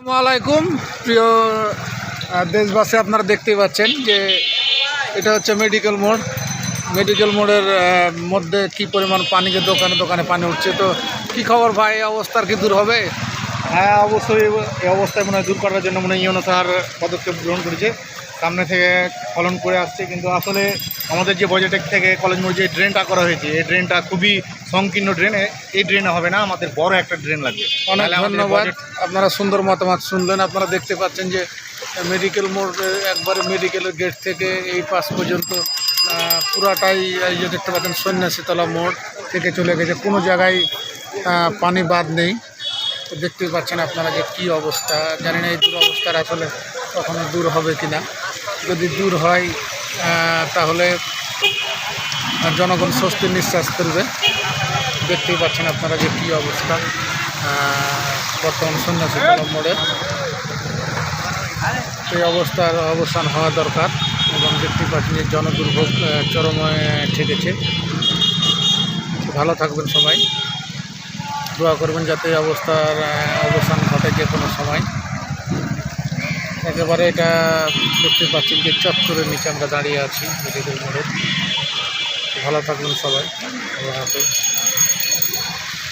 আসসালামু আলাইকুম প্রিয় দেশবাসী, আপনারা দেখতেই পাচ্ছেন যে এটা হচ্ছে মেডিকেল মোড়। মেডিকেল মোড়ের মধ্যে কি পরিমাণ পানি, যে দোকানে দোকানে পানি উঠছে। তো কি খবর ভাই, এই অবস্থার কি দূর হবে? হ্যাঁ, অবশ্যই এই অবস্থায় মনে হয় দূর করার জন্য মনে হয় ইউনো স্যার পদক্ষেপ গ্রহণ করেছে, সামনে থেকে ফলন করে আসছে। কিন্তু আসলে আমাদের যে বাজেটের থেকে কলেজ মোড় যে ড্রেনটা করা হয়েছে, এই ড্রেনটা খুবই সংকীর্ণ ড্রেন। এই ড্রেনে হবে না, আমাদের বড় একটা ড্রেন লাগবে। অনেক ধন্যবাদ, আপনারা সুন্দর মতামত শুনলেন। আপনারা দেখতে পাচ্ছেন যে মেডিকেল মোড় একবারে মেডিকেলের গেট থেকে এই পাশ পর্যন্ত পুরাটাই এই যে দেখতে পাচ্ছেন সন্ন্যাসীতলা মোড় থেকে চলে গেছে, কোনো জায়গায় পানি বাদ নেই। তো দেখতেই পাচ্ছেন আপনারা যে কী অবস্থা। জানি না এই দুরবস্থার আসলে কখনো দূর হবে কি না। যদি দূর হয় তাহলে জনগণ স্বস্তির নিঃশ্বাস ফেলবে। দেখতেই পাচ্ছেন আপনারা যে কী অবস্থা বর্তমান সন্ন্যাসীতলা মোড়ে। সেই অবস্থার অবসান হওয়া দরকার এবং দেখতেই পাচ্ছেন যে জনদুর্ভোগ চরমে ঠেকেছে। ভালো থাকবেন সবাই, দোয়া করবেন যাতে এই অবস্থার অবসান ঘটে যে কোনো সময়। একেবারে এটা দেখতে পাচ্ছেন যে চত্বরের নিচে আমরা দাঁড়িয়ে আছি মেডিকেল মোড়ে। ভালো থাকবেন সবাই, আল্লাহ হাফেজ।